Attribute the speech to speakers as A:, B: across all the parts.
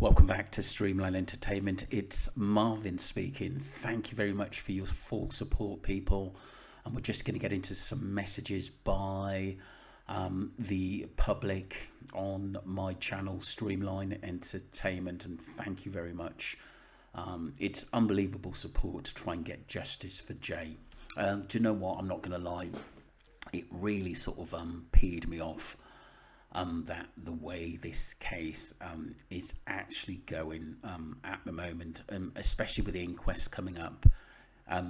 A: Welcome back to Streamline Entertainment. It's Marvin speaking. Thank you very much for your full support, people. And we're just going to get into some messages by the public on my channel, Streamline Entertainment. And thank you very much. It's unbelievable support to try and get justice for Jay. Do you know what? I'm not going to lie. It really sort of peed me off. That the way this case is actually going at the moment, especially with the inquest coming up,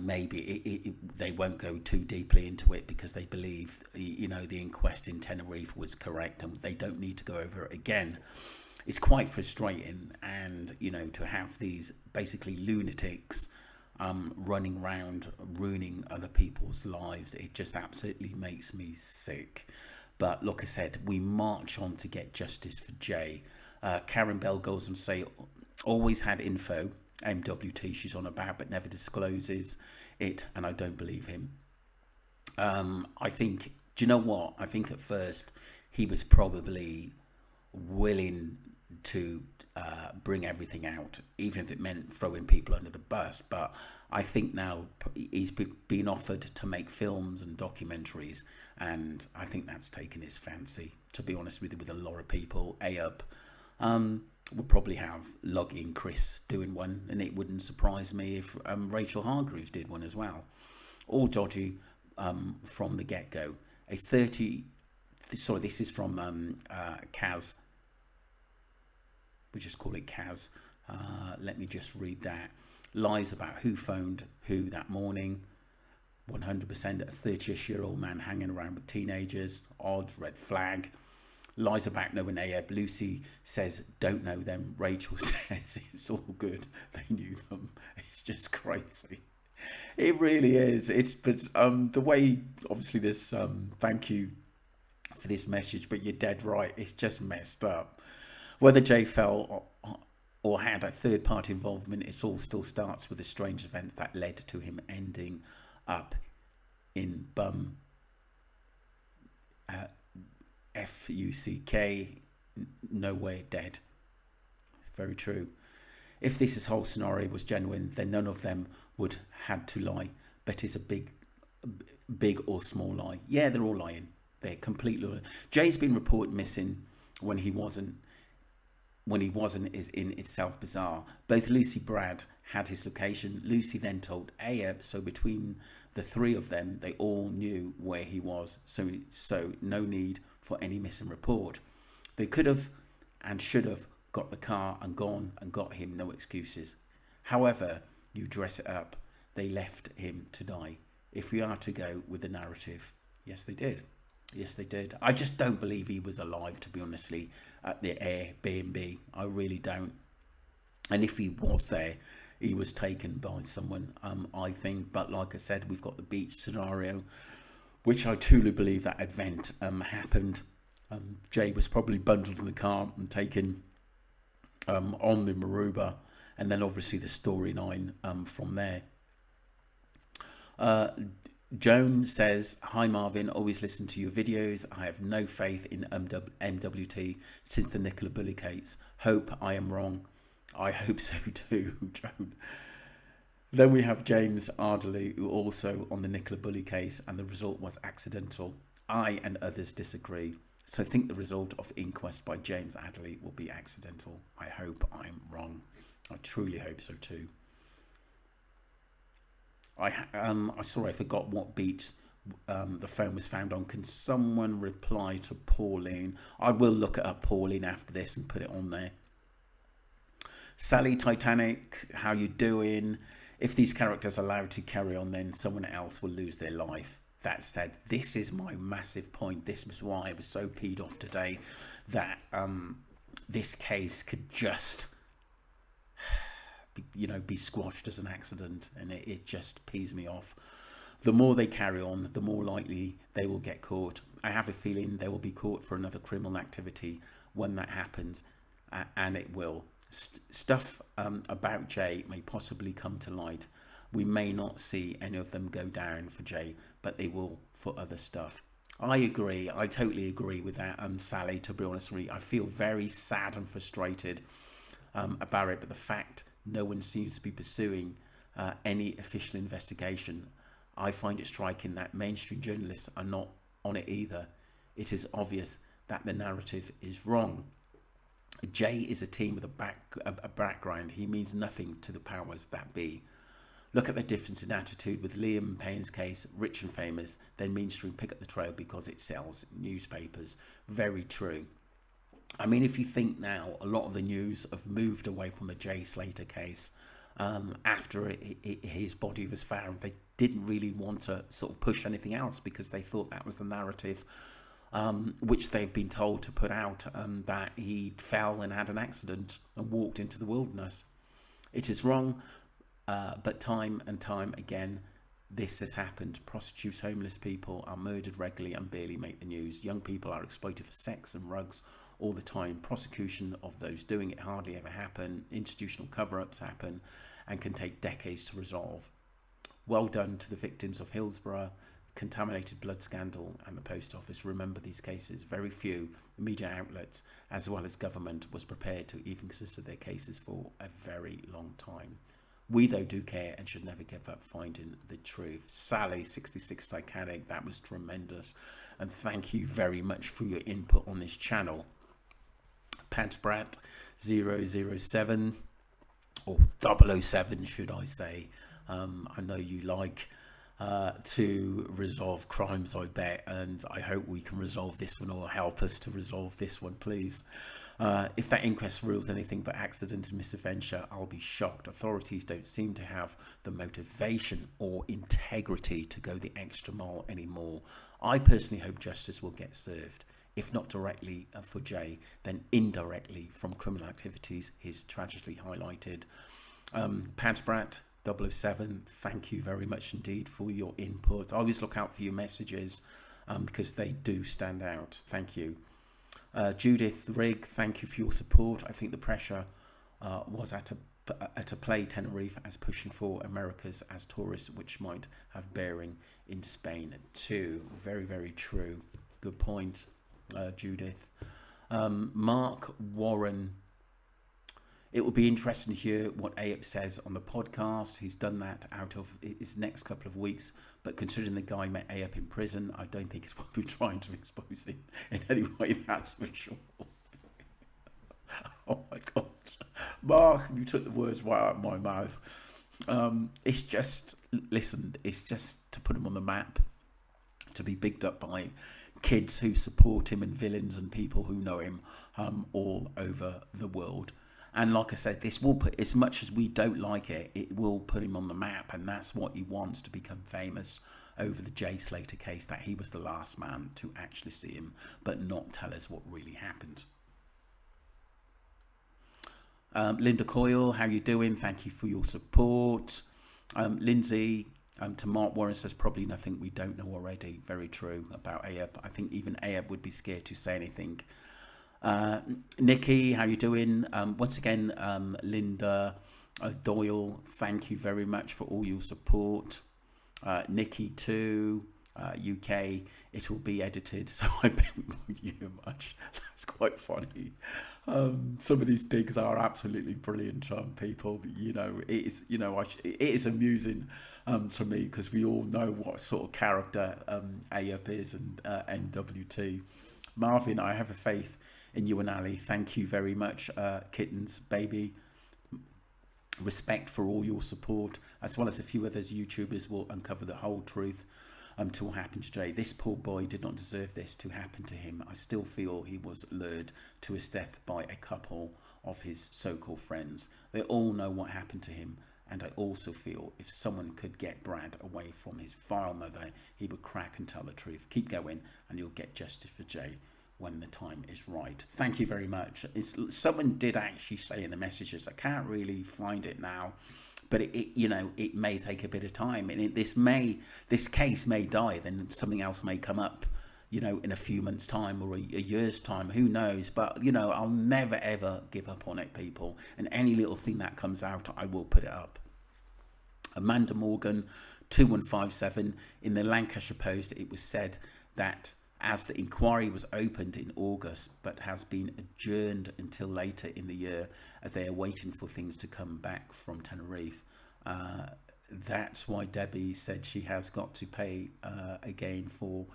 A: maybe they won't go too deeply into it because they believe, the inquest in Tenerife was correct and they don't need to go over it again. It's quite frustrating, and to have these basically lunatics running around ruining other people's lives, it just absolutely makes me sick. But like I said, we march on to get justice for Jay. Karen Bell goes on to say, always had info, MWT she's on about, but never discloses it, and I don't believe him. I think, do you know what? I think at first he was probably willing to bring everything out, even if it meant throwing people under the bus. But I think now he's been offered to make films and documentaries, and I think that's taken his fancy, to be honest with you, with a lot of people. A-Up would probably have Loggy and Chris doing one, and it wouldn't surprise me if Rachel Hargreaves did one as well. All dodgy from the get-go. This is from Kaz. We just call it Kaz. Let me just read that. Lies about who phoned who that morning. 100% a 30-ish-year-old man hanging around with teenagers. Odds, red flag. Lies about knowing A-Up. Lucy says don't know them. Rachel says it's all good. They knew them. It's just crazy. It really is. But the way, obviously, this. Thank you for this message, but you're dead right. It's just messed up. Whether Jay fell or had a third-party involvement, it all still starts with a strange event that led to him ending up in bum FUCK, nowhere dead. Very true. If this whole scenario was genuine, then none of them would had to lie. But it's a big or small lie. Yeah, they're all lying. They're completely. Jay's been reported missing when he wasn't is in itself bizarre. Both Lucy Brad had his location. Lucy then told A-Up, so between the three of them, they all knew where he was. So no need for any missing report. They could have and should have got the car and gone and got him, no excuses. However you dress it up, they left him to die. If we are to go with the narrative, yes they did. Yes, they did. I just don't believe he was alive, to be honestly, at the Airbnb. I really don't. And if he was there, he was taken by someone, I think. But like I said, we've got the beach scenario, which I truly believe that event happened. Jay was probably bundled in the car and taken on the Maruba. And then obviously the storyline from there. Joan says, hi Marvin, always listen to your videos. I have no faith in MWT since the Nicola Bulley case. Hope I am wrong. I hope so too, Joan. Then we have James Ardley, who also on the Nicola Bulley case, and the result was accidental. I and others disagree. So I think the result of the inquest by James Ardley will be accidental. I hope I'm wrong. I truly hope so too. I forgot what beach the phone was found on. Can someone reply to Pauline? I will look it up, Pauline, after this and put it on there. Sally Titanic, how you doing? If these characters are allowed to carry on, then someone else will lose their life. That said, this is my massive point. This was why I was so peed off today, that this case could just be squashed as an accident, and it just pees me off. The more they carry on, the more likely they will get caught. I have a feeling they will be caught for another criminal activity when that happens, and it will. Stuff about Jay may possibly come to light. We may not see any of them go down for Jay, but they will for other stuff. I agree. I totally agree with that, Sally, to be honest with you. I feel very sad and frustrated about it, but the fact no one seems to be pursuing any official investigation, I find it striking that mainstream journalists are not on it either. It is obvious that the narrative is wrong. Jay is a team with a background. He means nothing to the powers that be. Look at the difference in attitude with Liam Payne's case. Rich and famous, then mainstream pick up the trail because it sells newspapers. Very true. I mean, if you think now, a lot of the news have moved away from the Jay Slater case. After his body was found, they didn't really want to sort of push anything else because they thought that was the narrative, which they've been told to put out, that he fell and had an accident and walked into the wilderness. It is wrong, but time and time again, this has happened. Prostitutes, homeless people are murdered regularly and barely make the news. Young people are exploited for sex and rugs all the time. Prosecution of those doing it hardly ever happen. Institutional cover-ups happen and can take decades to resolve. Well done to the victims of Hillsborough, contaminated blood scandal and the post office. Remember these cases. Very few media outlets as well as government was prepared to even consider their cases for a very long time. We though do care and should never give up finding the truth. Sally 66 Titanic, that was tremendous, and thank you very much for your input on this channel. Pantbrat 007 or 007 should I say. I know you like to resolve crimes, I bet, and I hope we can resolve this one, or help us to resolve this one, please. If that inquest rules anything but accident and misadventure, I'll be shocked. Authorities don't seem to have the motivation or integrity to go the extra mile anymore. I personally hope justice will get served, if not directly for Jay, then indirectly from criminal activities he's tragically highlighted. Pantbrat 007, thank you very much indeed for your input. I always look out for your messages because they do stand out. Thank you. Judith Rigg, thank you for your support. I think the pressure was at a play Tenerife as pushing for Americas as tourists, which might have bearing in Spain too. Very, very true. Good point, Judith. Mark Warren, it will be interesting to hear what Ayub says on the podcast. He's done that out of his next couple of weeks, but considering the guy met Ayub in prison, I don't think it will be trying to expose him in any way, that's for sure. Oh my God. Mark, you took the words right out of my mouth. It's just, listen, it's just to put him on the map, to be bigged up by kids who support him and villains and people who know him all over the world. And like I said, this will put, as much as we don't like it, it will put him on the map, and that's what he wants, to become famous over the Jay Slater case, that he was the last man to actually see him, but not tell us what really happened. Linda Coyle, how you doing? Thank you for your support. Lindsay, to Mark Warren says, probably nothing we don't know already. Very true about Ayub. I think even Ayub would be scared to say anything. Nikki, how you doing? Once again, Linda Doyle, thank you very much for all your support. Nikki too, UK, it will be edited, so I bet we won't hear much. That's quite funny. Some of these digs are absolutely brilliant, people. You know, it is, you know, it is amusing to me, because we all know what sort of character Ayub is, and NWT. Marvin, I have a faith in you and Ali. Thank you very much, Kittens Baby. Respect for all your support, as well as a few others. YouTubers will uncover the whole truth to what happened today. This poor boy did not deserve this to happen to him. I still feel he was lured to his death by a couple of his so-called friends. They all know what happened to him, and I also feel if someone could get Brad away from his vile mother, he would crack and tell the truth. Keep going and you'll get justice for Jay when the time is right. Thank you very much. Someone did actually say in the messages, I can't really find it now, but it you know, it may take a bit of time, and this case may die, then something else may come up, you know, in a few months' time or a year's time, who knows. But you know, I'll never ever give up on it, people, and any little thing that comes out, I will put it up. Amanda Morgan 2157, in the Lancashire Post, it was said that as the inquiry was opened in August but has been adjourned until later in the year as they are waiting for things to come back from Tenerife. That's why Debbie said she has got to pay again for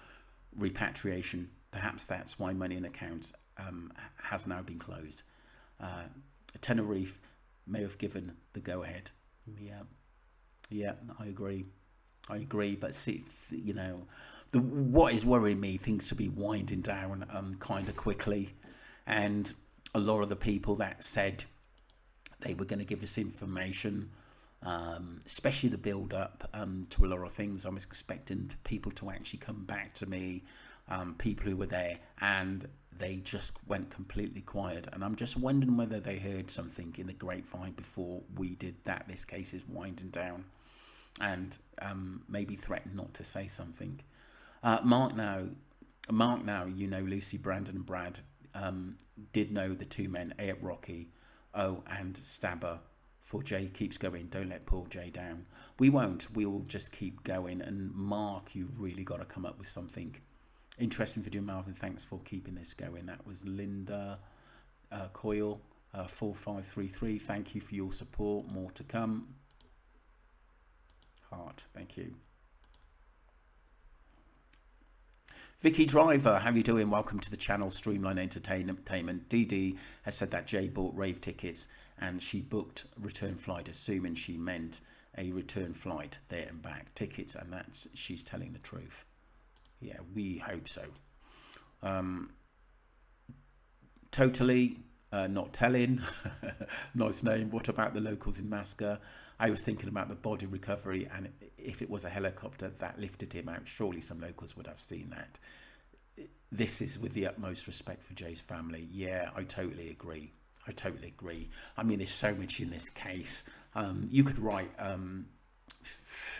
A: repatriation. Perhaps that's why money in accounts has now been closed. Tenerife may have given the go-ahead. Yeah, I agree. But see, you know, what is worrying me, things to be winding down kind of quickly, and a lot of the people that said they were going to give us information, especially the build up to a lot of things. I was expecting people to actually come back to me, people who were there, and they just went completely quiet. And I'm just wondering whether they heard something in the grapevine before we did that. This case is winding down, and maybe threatened not to say something. Mark now, you know, Lucy, Brandon and Brad did know the two men, A.Up Rocky, and Stabber. For Jay keeps going, don't let poor Jay down. We won't, we will just keep going. And Mark, you've really got to come up with something interesting video, Marvin. Thanks for keeping this going. That was Linda Coyle 4533. Thank you for your support. More to come. Heart, thank you. Vicky Driver, how you doing? Welcome to the channel, Streamline Entertainment. DD has said that Jay bought rave tickets and she booked return flight, assuming she meant a return flight there and back tickets, and that's, she's telling the truth. Yeah, we hope so. Totally not telling. Nice name. What about the locals in Masca? I was thinking about the body recovery, and if it was a helicopter that lifted him out, surely some locals would have seen that. This is with the utmost respect for Jay's family. Yeah, I totally agree. I mean, there's so much in this case. You could write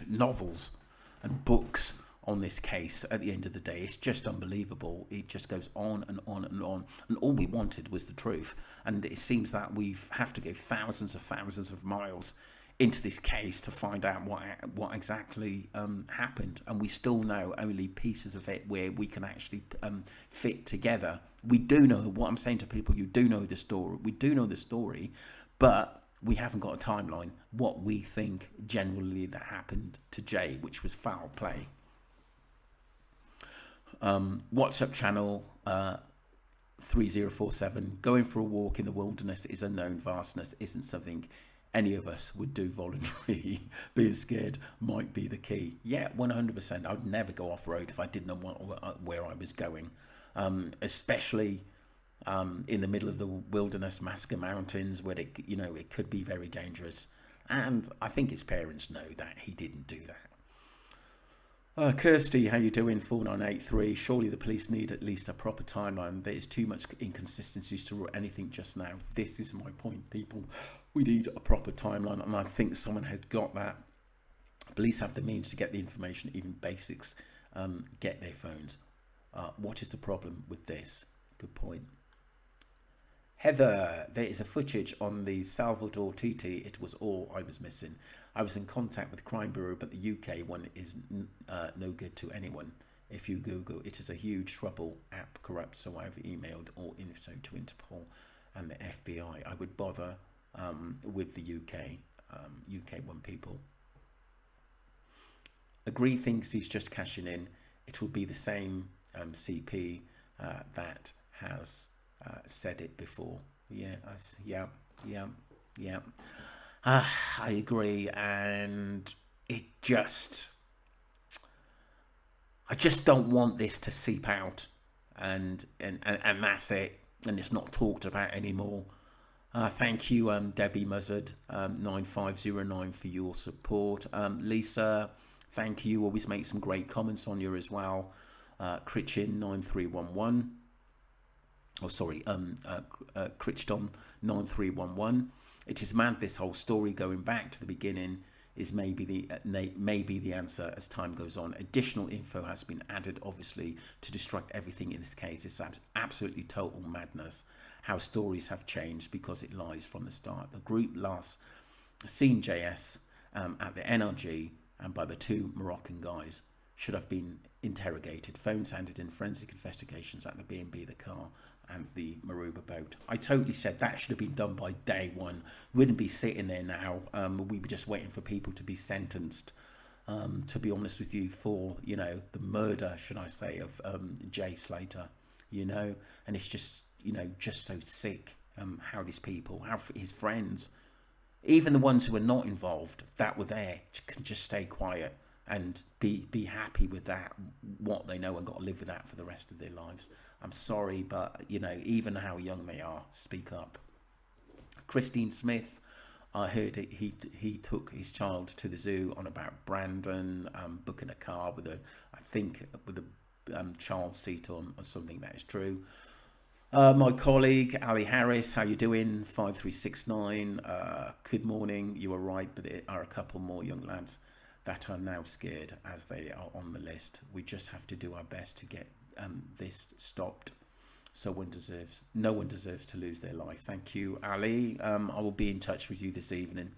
A: novels and books on this case. At the end of the day, it's just unbelievable. It just goes on and on and on, and all we wanted was the truth, and it seems that we have to go thousands of miles into this case to find out what exactly happened, and we still know only pieces of it where we can actually fit together. We do know what I'm saying to people. You do know the story. We do know the story, but we haven't got a timeline. What we think generally that happened to Jay, which was foul play. WhatsApp channel 3047. Going for a walk in the wilderness is unknown vastness. Isn't something any of us would do voluntarily. Being scared might be the key. Yeah, 100%. I'd never go off road if I didn't know where I was going, especially in the middle of the wilderness, Masca Mountains, where it could be very dangerous. And I think his parents know that he didn't do that. Kirsty, how you doing? 4983. Surely the police need at least a proper timeline. There is too much inconsistencies to rule anything just now. This is my point, people. We need a proper timeline, and I think someone had got that. Police have the means to get the information, even basics. Get their phones. What is the problem with this? Good point. Heather, there is a footage on the Salvador TT. It was all I was missing. I was in contact with Crime Bureau, but the UK one is no good to anyone. If you Google, it is a huge trouble app corrupt, so I've emailed all info to Interpol and the FBI. I would bother with the UK one people. Agree thinks he's just cashing in. It will be the same CP that has said it before. Yeah. I agree, and I just don't want this to seep out, and that's it, and it's not talked about anymore. Thank you, Debbie Muzzard 9509 for your support. Lisa, thank you. Always make some great comments on you as well. Critchin 9311. Oh, sorry, Crichton 9311. It is mad, this whole story going back to the beginning is maybe the answer as time goes on. Additional info has been added, obviously, to distract everything in this case. It's absolutely total madness how stories have changed because it lies from the start. The group last seen JS at the NRG and by the two Moroccan guys should have been interrogated. Phones handed in, forensic investigations at the B&B, the car, and the Maruba boat. I totally said that should have been done by day one. We wouldn't be sitting there now. We were just waiting for people to be sentenced. To be honest with you, for, you know, the murder, should I say, of Jay Slater, you know, and it's just, you know, just so sick how these people, how his friends, even the ones who were not involved, that were there, can just stay quiet and be happy with that, what they know, and got to live with that for the rest of their lives. I'm sorry, but, you know, even how young they are, speak up. Christine Smith, I heard it, he took his child to the zoo on about Brandon, booking a car with a, I think, with a child seat on, or something. That is true. My colleague Ali Harris, how you doing? 5369. Good morning. You were right, but there are a couple more young lads that are now scared as they are on the list. We just have to do our best to get this stopped. So no one deserves to lose their life. Thank you, Ali. I will be in touch with you this evening.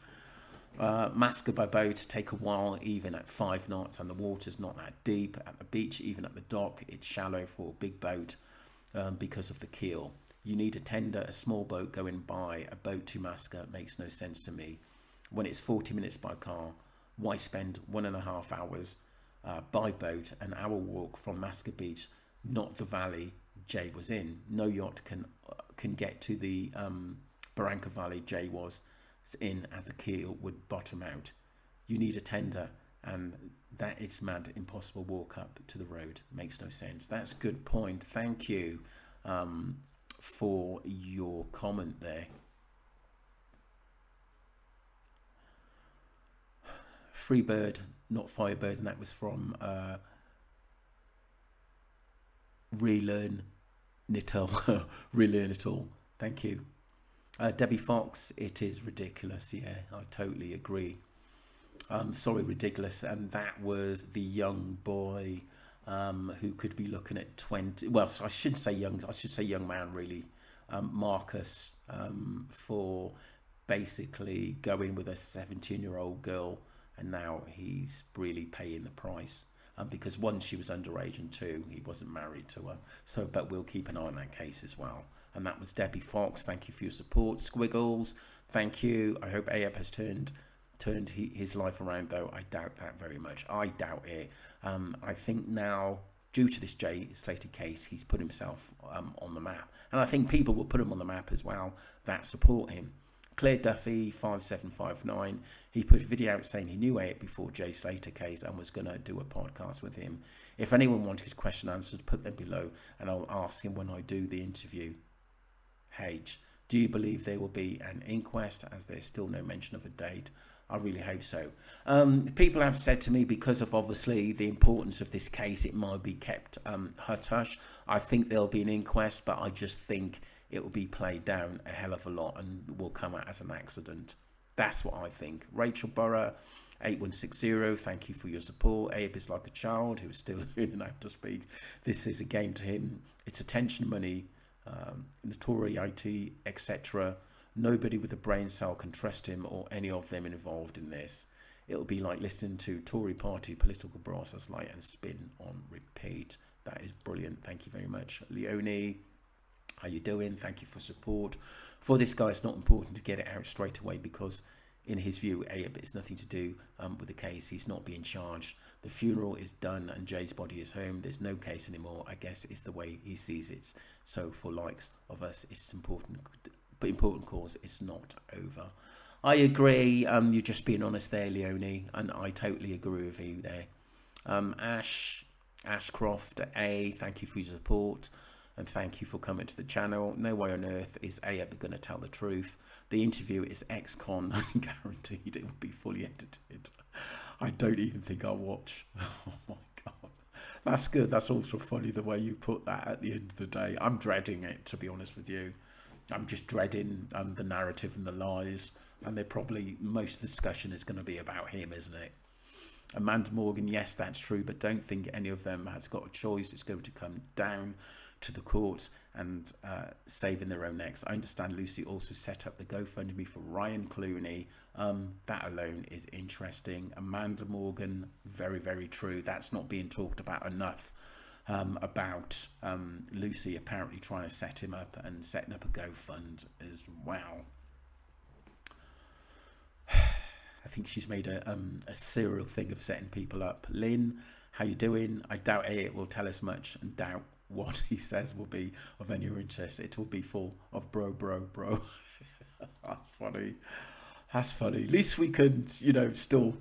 A: Mascot by boat take a while, even at 5 knots, and the water's not that deep. At the beach, even at the dock, it's shallow for a big boat because of the keel. You need a tender, a small boat going by. A boat to Mascot makes no sense to me. When it's 40 minutes by car, why spend 1.5 hours by boat, an hour walk from Mascot Beach, not the valley Jay was in? No yacht can get to the Barranca Valley Jay was in, as the keel would bottom out. You need a tender, and that it's mad impossible walk up to the road. Makes no sense. That's a good point. Thank you for your comment there. Freebird, not Firebird, and that was from Relearn It All. Relearn It All. Thank you. Debbie Fox, it is ridiculous. Yeah, I totally agree. Sorry, ridiculous. And that was the young boy who could be looking at 20. Well, I shouldn't say young. I should say young man, really. Marcus, for basically going with a 17-year-old girl, and now he's really paying the price. Because one, she was underage, and two, he wasn't married to her. So, but we'll keep an eye on that case as well. And that was Debbie Fox. Thank you for your support. Squiggles, thank you. I hope Ayab has turned his life around, though I doubt that very much. I doubt it. I think now, due to this Jay Slater case, he's put himself on the map. And I think people will put him on the map as well that support him. Claire Duffy, 5759, he put a video out saying he knew Ayab before Jay Slater case and was going to do a podcast with him. If anyone wanted his question answered, put them below and I'll ask him when I do the interview. H, do you believe there will be an inquest, as there's still no mention of a date? I really hope so. People have said to me, because of obviously the importance of this case, it might be kept hush-hush. I think there'll be an inquest, but I just think it will be played down a hell of a lot and will come out as an accident. That's what I think. Rachel Burrow, 8160, thank you for your support. Abe is like a child who is still learning how to speak. This is a game to him. It's attention money, notoriety, etc. Nobody with a brain cell can trust him or any of them involved in this. It'll be like listening to Tory party political brass as light and spin on repeat. That is brilliant. Thank you very much. Leonie, how you doing? Thank you for support. For this guy, it's not important to get it out straight away because in his view, it's nothing to do with the case. He's not being charged. The funeral is done and Jay's body is home. There's no case anymore. I guess it's the way he sees it. So for likes of us, it's important, but important cause. It's not over. I agree. You're just being honest there, Leonie, and I totally agree with you there. Ashcroft A, thank you for your support. And thank you for coming to the channel. No way on earth is Ayab going to tell the truth. The interview is ex-con and guaranteed it will be fully edited. I don't even think I'll watch. Oh my God. That's good. That's also funny the way you put that at the end of the day. I'm dreading it, to be honest with you. I'm just dreading the narrative and the lies. And they're probably, most of the discussion is going to be about him, isn't it? Amanda Morgan, yes, that's true, but don't think any of them has got a choice. It's going to come down to the courts and saving their own necks. I understand Lucy also set up the GoFundMe for Ryan Clooney. That alone is interesting. Amanda Morgan, very, very true. That's not being talked about enough. About Lucy apparently trying to set him up and setting up a GoFund as well. I think she's made a serial thing of setting people up. Lynn, how you doing? I doubt it will tell us much, and doubt what he says will be of any interest. It will be full of bro. That's funny. That's funny. At least we can, you know, still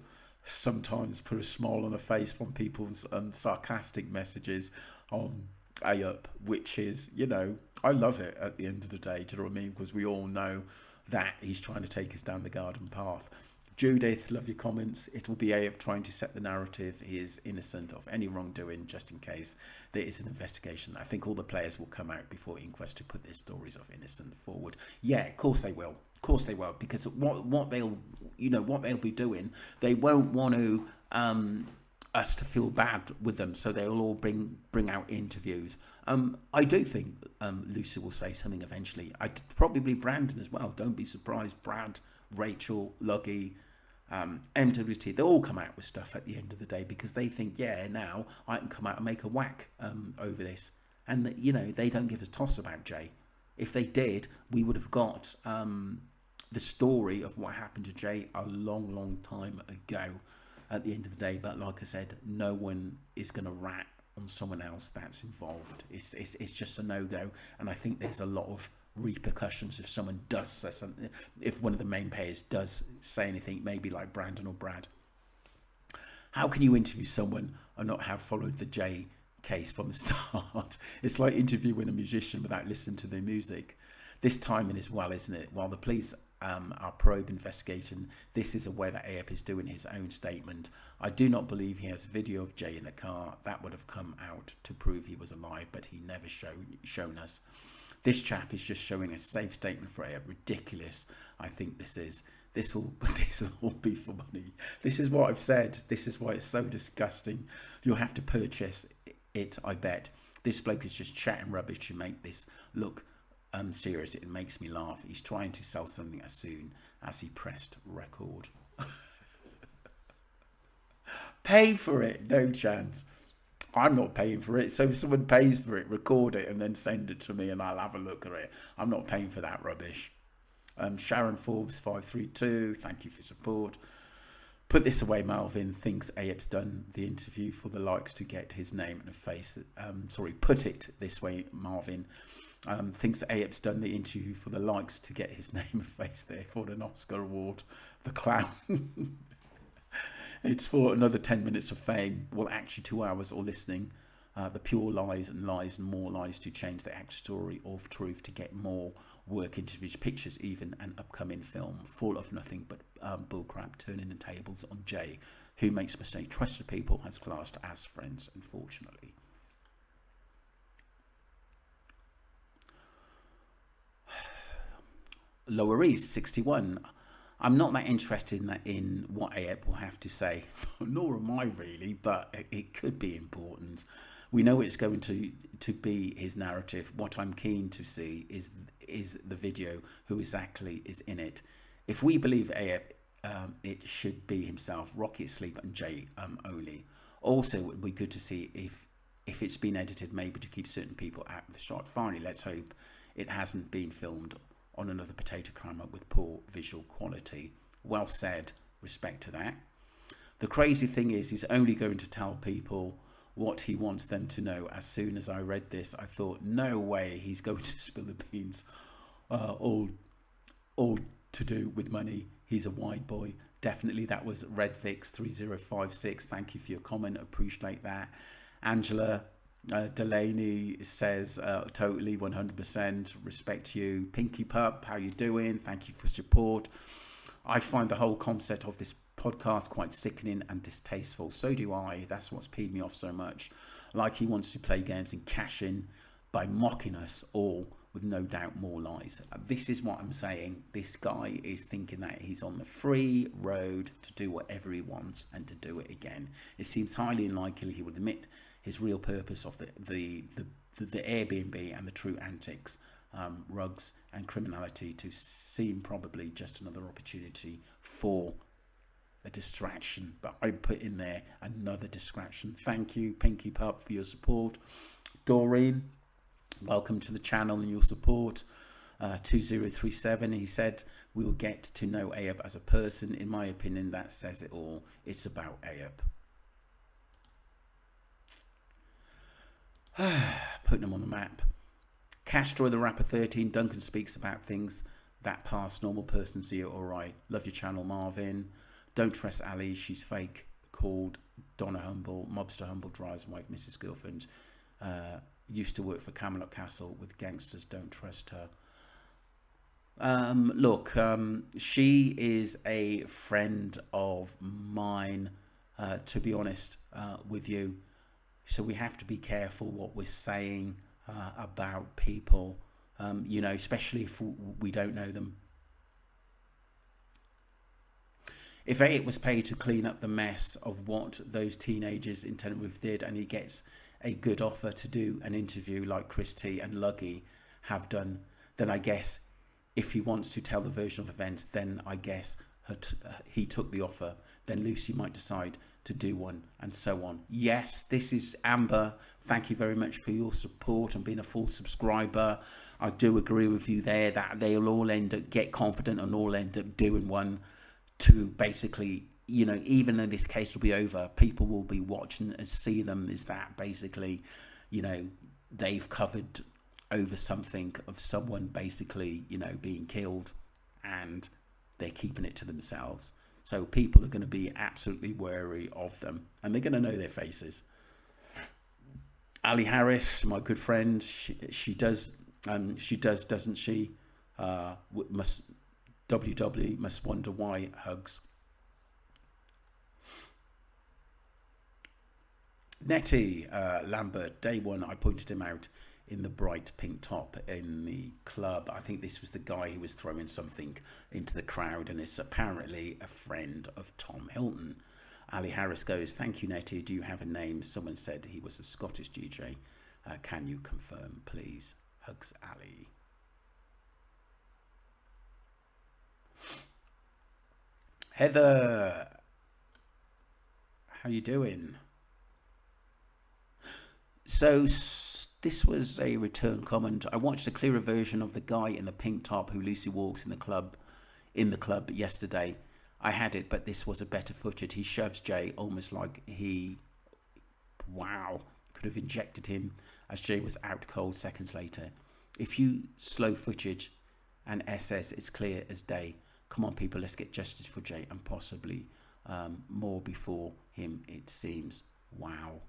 A: sometimes put a smile on a face from people's sarcastic messages on AUP, which is, you know, I love it at the end of the day. Do you know what I mean? Because we all know that he's trying to take us down the garden path. Judith, love your comments. It will be AUP trying to set the narrative he is innocent of any wrongdoing, just in case there is an investigation. I think all the players will come out before inquest to put their stories of innocence forward. Yeah, of course they will. Of course they will, because what they'll, you know, what they'll be doing, they won't want to us to feel bad with them, so they'll all bring out interviews. I do think Lucy will say something eventually. Probably Brandon as well. Don't be surprised. Brad, Rachel, Luggy, MWT, they all come out with stuff at the end of the day, because they think, yeah, now I can come out and make a whack over this. And, you know, they don't give a toss about Jay. If they did, we would have got the story of what happened to Jay a long time ago at the end of the day. But like I said, no one is going to rat on someone else that's involved. It's just a no-go. And I think there's a lot of repercussions if someone does say something, if one of the main players does say anything, maybe like Brandon or Brad. How can you interview someone and not have followed the Jay case from the start? It's like interviewing a musician without listening to their music. This timing as well, isn't it? While the police are probe investigating, this is a way that AUP is doing his own statement. I do not believe he has video of Jay in the car. That would have come out to prove he was alive, but he never shown us. This chap is just showing a safe statement for AUP. Ridiculous. I think this will all be for money. This is what I've said. This is why it's so disgusting. You'll have to purchase it, I bet. This bloke is just chatting rubbish to make this look serious. It makes me laugh. He's trying to sell something as soon as he pressed record. Pay for it, no chance. I'm not paying for it, so if someone pays for it, record it and then send it to me and I'll have a look at it. I'm not paying for that rubbish. Sharon Forbes 532, thank you for support. Put this away, Malvin thinks AUP's done the interview for the likes to get his name and a face. Put it this way, Marvin thinks AUP's done the interview for the likes to get his name and face there for an Oscar award. The clown. It's for another 10 minutes of fame. Well, actually 2 hours or listening. The pure lies and more lies to change the actual story of truth to get more work, interviews, pictures, even an upcoming film full of nothing but bullcrap, turning the tables on Jay, who makes mistakes. Trusted people has classed as friends, unfortunately. Lower East 61. I'm not that interested in what AUP will have to say, nor am I really, but it could be important. We know it's going to be his narrative. What I'm keen to see is the video, who exactly is in it. If we believe AUP, it should be himself, Rocket, Sleep and Jay only. Also, it would be good to see if it's been edited, maybe to keep certain people out of the shot. Finally, let's hope it hasn't been filmed on another potato camera with poor visual quality. Well said, respect to that. The crazy thing is, he's only going to tell people what he wants them to know. As soon as I read this, I thought, no way he's going to spill the beans. All to do with money. He's a wide boy. Definitely. That was Redvix 3056. Thank you for your comment. Appreciate that. Angela Delaney says totally 100% respect you. Pinky Pup, how you doing? Thank you for support. I find the whole concept of this podcast quite sickening and distasteful. So do I. That's what's peed me off so much. Like he wants to play games and cash in by mocking us all with no doubt more lies. This is what I'm saying. This guy is thinking that he's on the free road to do whatever he wants and to do it again. It seems highly unlikely he would admit his real purpose of the the Airbnb and the true antics, rugs and criminality to seem probably just another opportunity for a distraction. But I put in there another distraction. Thank you, Pinky Pup, for your support. Doreen, welcome to the channel and your support. 2037, he said, we will get to know Ayub as a person. In my opinion, that says it all. It's about Ayub. Putting him on the map. Castro the Rapper 13, Duncan speaks about things that past normal person see it alright. Love your channel, Marvin. Don't trust Ali, she's fake. Called Donna Humble, Mobster Humble drives wife, Mrs. Girlfriend. Used to work for Camelot Castle with gangsters, don't trust her. Look, she is a friend of mine, to be honest with you. So we have to be careful what we're saying about people, you know, especially if we don't know them. If Ayub was paid to clean up the mess of what those teenagers in Tenerife did, and he gets a good offer to do an interview like Chris T and Luggy have done, then I guess if he wants to tell the version of events, then I guess he took the offer. Then Lucy might decide to do one, and so on. Yes, this is Amber. Thank you very much for your support and being a full subscriber. I do agree with you there that they'll all end up get confident and all end up doing one to basically, you know, even though this case will be over, people will be watching and see them as that basically, you know, they've covered over something of someone basically, you know, being killed, and they're keeping it to themselves. So people are going to be absolutely wary of them, and they're going to know their faces. Ali Harris, my good friend, she does, doesn't she? Must WW must wonder why. Hugs. Nettie Lambert, day one, I pointed him out in the bright pink top in the club. I think this was the guy who was throwing something into the crowd, and it's apparently a friend of Tom Hilton. Ali Harris goes, thank you, Nettie. Do you have a name? Someone said he was a Scottish DJ. Can you confirm, please? Hugs, Ali. Heather, how you doing? So this was a return comment. I watched a clearer version of the guy in the pink top who Lucy walks in the club yesterday. I had it, but this was a better footage. He shoves Jay almost like he, wow, could have injected him as Jay was out cold seconds later. If you slow footage and SS, it's clear as day. Come on, people, let's get justice for Jay and possibly more before him, it seems. Wow.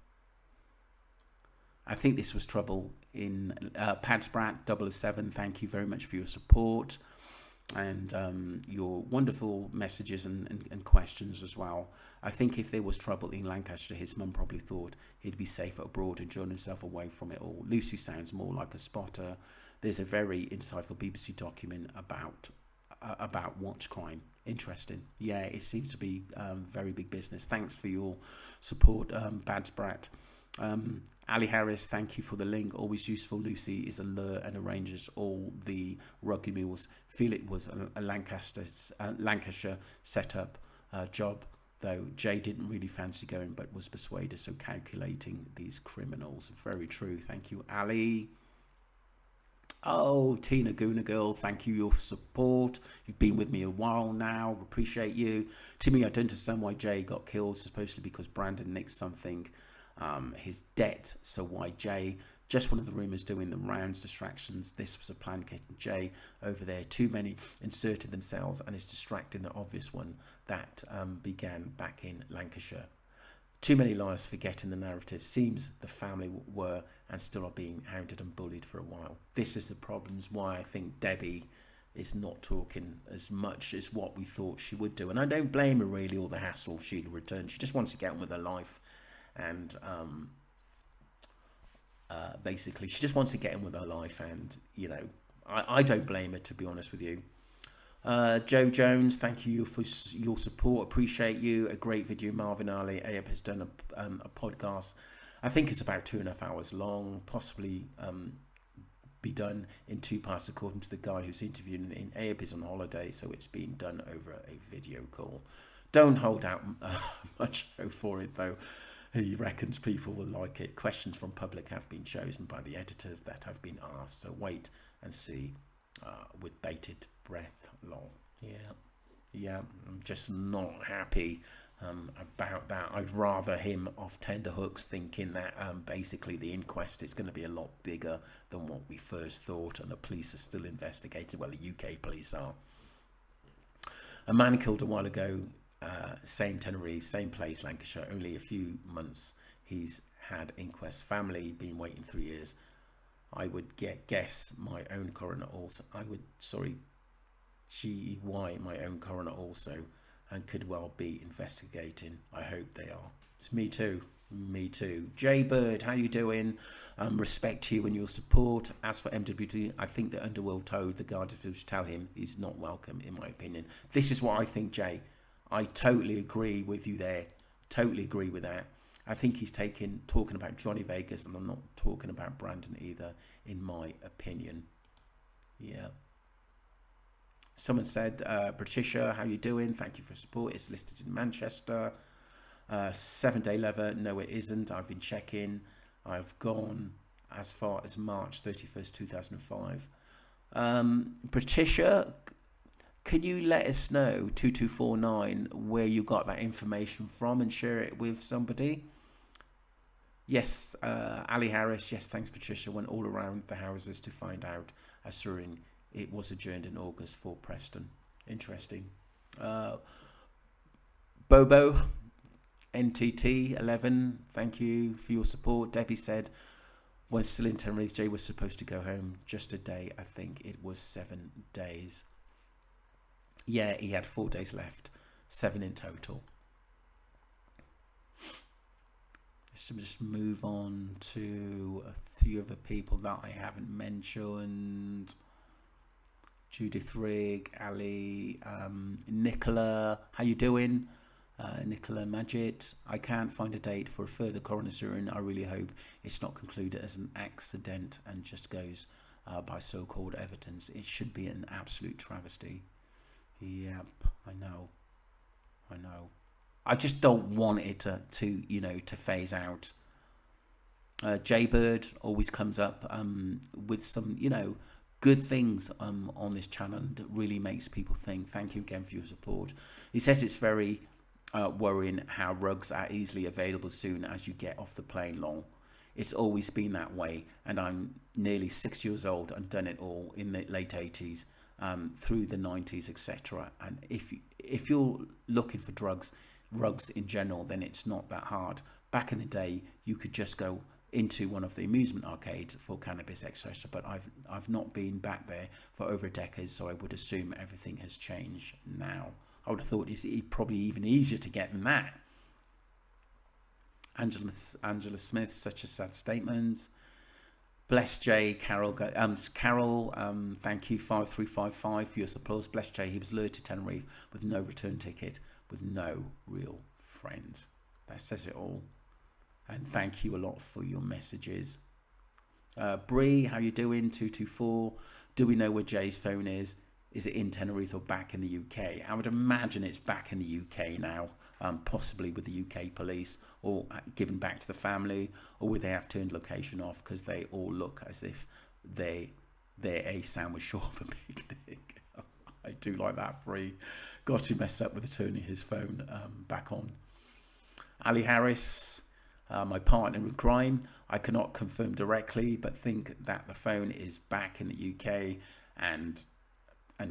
A: I think this was trouble in Padsprat 007. Thank you very much for your support and your wonderful messages and questions as well. I think if there was trouble in Lancaster, his mum probably thought he'd be safer abroad and drawn himself away from it all. Lucy sounds more like a spotter. There's a very insightful BBC document about watch crime. Interesting. Yeah, it seems to be very big business. Thanks for your support, Badsprat. Ali Harris, thank you for the link. Always useful. Lucy is alert and arranges all the rugby meals. Feel it was a Lancashire setup job, though Jay didn't really fancy going but was persuaded, so calculating these criminals. Very true. Thank you, Ali. Oh, Tina Goona Girl, thank you for your support. You've been with me a while now. Appreciate you. Timmy, I don't understand why Jay got killed, supposedly because Brandon nicked something. His debt, so why Jay? Just one of the rumours doing the rounds, distractions. This was a plan getting Jay over there. Too many inserted themselves and is distracting the obvious one that began back in Lancashire. Too many liars forgetting the narrative. Seems the family were and still are being hounded and bullied for a while. This is the problems why I think Debbie is not talking as much as what we thought she would do. And I don't blame her really, all the hassle she'd return. She just wants to get on with her life. And basically she just wants to get in with her life, and you know, I don't blame her, to be honest with you. Joe Jones, thank you for your support, appreciate you. A great video. Marvin Ali Ayub has done a podcast I think it's about 2.5 hours long, possibly be done in 2 parts according to the guy who's interviewing in Abe is on holiday, so it's being done over a video call. Don't hold out much hope for it though. He reckons people will like it. Questions from public have been chosen by the editors that have been asked, so wait and see with bated breath. Lol. Yeah, I'm just not happy about that. I'd rather him off tender hooks, thinking that basically the inquest is going to be a lot bigger than what we first thought, and the police are still investigating. Well, the UK police are. A man killed a while ago, same Tenerife, same place, Lancashire. Only a few months he's had inquest. Family been waiting 3 years. I would guess my own coroner also. My own coroner also, and could well be investigating. I hope they are. It's me too. Jay Bird, how you doing? Respect to you and your support. As for MWD, I think the underworld told the Guardian to tell him he's not welcome, in my opinion. This is what I think, Jay. I totally agree with you there. Totally agree with that. I think he's talking about Johnny Vegas, and I'm not talking about Brandon either, in my opinion. Yeah. Someone said, Patricia, how you doing? Thank you for support. It's listed in Manchester. 7-day lever. No, it isn't. I've been checking. I've gone as far as March 31st, 2005. Patricia, can you let us know, 2249, where you got that information from and share it with somebody? Yes, Ali Harris. Yes, thanks, Patricia. Went all around the houses to find out, assuring it was adjourned in August for Preston. Interesting. Bobo, NTT 11, thank you for your support. Debbie said, when still in Tenerife, Jay was supposed to go home just a day. I think it was 7 days. Yeah, he had 4 days left, 7 in total. Let's just move on to a few other people that I haven't mentioned. Judith Rigg, Ali, Nicola, how you doing? Nicola Majid, I can't find a date for a further coroner's hearing. I really hope it's not concluded as an accident and just goes by so-called evidence. It should be an absolute travesty. Yep, I know. I just don't want it to phase out. Jaybird always comes up with some, good things on this channel, and really makes people think. Thank you again for your support. He says it's very worrying how rugs are easily available as soon as you get off the plane. Long. It's always been that way, and I'm nearly 6 years old and done it all in the late 80s through the 90s, etc. And if you're looking for rugs in general, then it's not that hard. Back in the day, you could just go into one of the amusement arcades for cannabis, etc. But I've not been back there for over a decade, so I would assume everything has changed now. I would have thought it's probably even easier to get than that. Angela Smith, such a sad statement. Bless Jay, Carol. Thank you 5355 for your applause. Bless Jay. He was lured to Tenerife with no return ticket, with no real friends. That says it all. And thank you a lot for your messages. Bree, how you doing? 224. Do we know where Jay's phone is? Is it in Tenerife or back in the UK? I would imagine it's back in the UK now, possibly with the UK police, or given back to the family, or would they have turned location off because they all look as if they're a sandwich short of a picnic. I do like that, Bree. Got to mess up with turning his phone back on. Ali Harris. My partner in crime, I cannot confirm directly, but think that the phone is back in the UK, and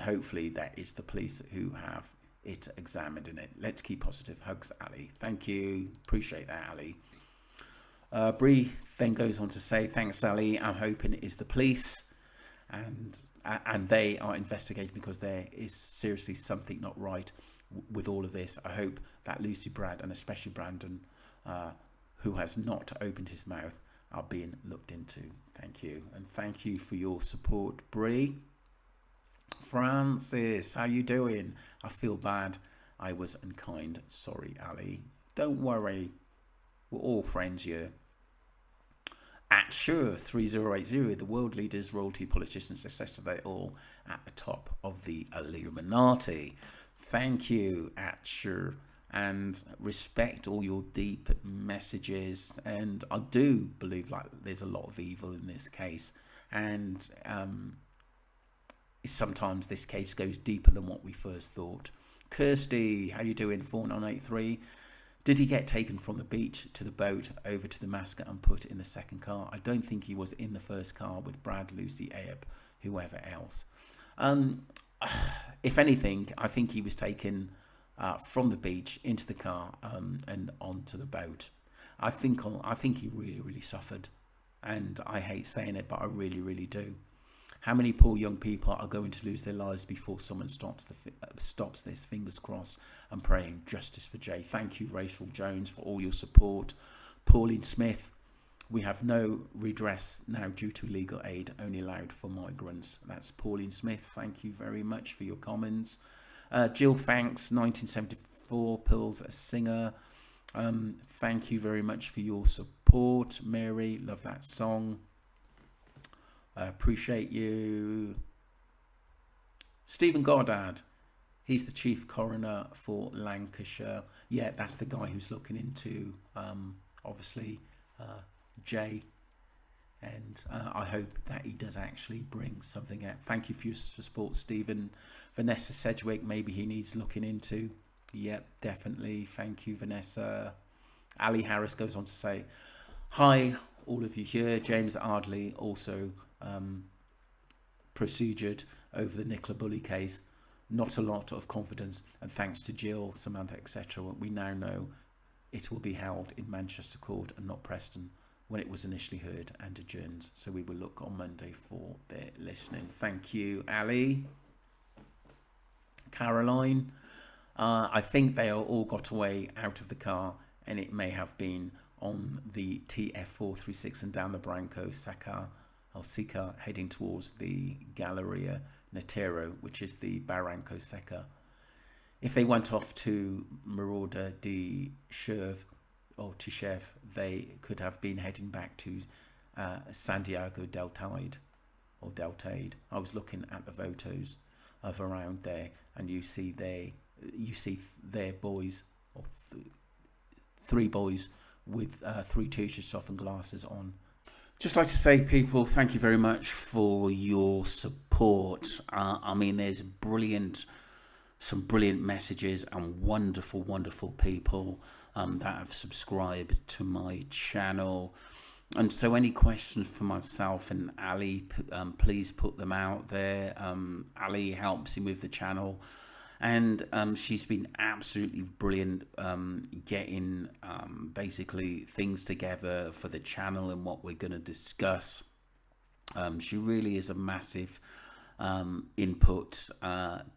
A: hopefully that is the police who have it examined in it. Let's keep positive. Hugs, Ali. Thank you. Appreciate that, Ali. Bree then goes on to say, thanks, Ali. I'm hoping it is the police, and they are investigating because there is seriously something not right with all of this. I hope that Lucy, Brad, and especially Brandon, who has not opened his mouth, are being looked into. Thank you. And thank you for your support, Bree. Francis, how you doing? I feel bad. I was unkind. Sorry, Ali. Don't worry. We're all friends here. At Sure 3080, the world leaders, royalty, politicians, etc. They're all at the top of the Illuminati. Thank you, at Sure, and respect all your deep messages. And I do believe like there's a lot of evil in this case, and sometimes this case goes deeper than what we first thought. Kirsty, how you doing? 4983. Did he get taken from the beach to the boat over to the Damascus and put in the second car? I don't think he was in the first car with Brad, Lucy, Abe, whoever else. If anything, I think he was taken from the beach into the car and onto the boat. I think he really, really suffered, and I hate saying it, but I really, really do. How many poor young people are going to lose their lives before someone stops this? Fingers crossed. I'm praying justice for Jay. Thank you, Rachel Jones, for all your support. Pauline Smith, we have no redress now due to legal aid only allowed for migrants. That's Pauline Smith. Thank you very much for your comments. Jill Fanks, 1974, Pearl's a singer. Thank you very much for your support. Mary, love that song. I appreciate you. Stephen Goddard, he's the chief coroner for Lancashire. Yeah, that's the guy who's looking into, obviously, Jay. And I hope that he does actually bring something out. Thank you for your support, Stephen. Vanessa Sedgwick, maybe he needs looking into. Yep, definitely. Thank you, Vanessa. Ali Harris goes on to say, hi, all of you here. James Ardley also procedured over the Nicola Bulley case. Not a lot of confidence, and thanks to Jill, Samantha, etc. We now know it will be held in Manchester Court and not Preston when it was initially heard and adjourned. So we will look on Monday for their listening. Thank you, Ali. Caroline, I think they all got away out of the car, and it may have been on the TF436 and down the Branco Alsica heading towards the Galleria Netero, which is the Barranco Seca. If they went off to Marauda de Cherve or Tishev, they could have been heading back to Santiago del Tide or Del Tade. I was looking at the photos of around there, and you see their boys, or three boys with 3 t-shirts off and glasses on. Just like to say, people, thank you very much for your support. I mean, there's some brilliant messages and wonderful, wonderful people that have subscribed to my channel. And so any questions for myself and Ali, please put them out there. Ali helps him with the channel. And she's been absolutely brilliant getting basically things together for the channel and what we're going to discuss. She really is a massive input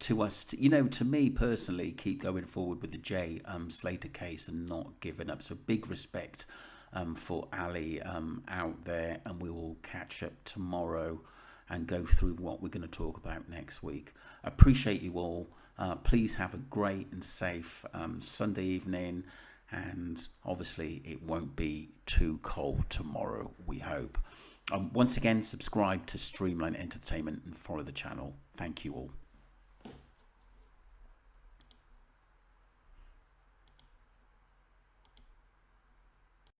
A: to us, to me personally, keep going forward with the Jay Slater case and not giving up. So big respect for Ali out there, and we will catch up tomorrow and go through what we're going to talk about next week. Appreciate you all. Please have a great and safe Sunday evening, and obviously it won't be too cold tomorrow, we hope. Once again, subscribe to Streamline Entertainment and follow the channel. Thank you all.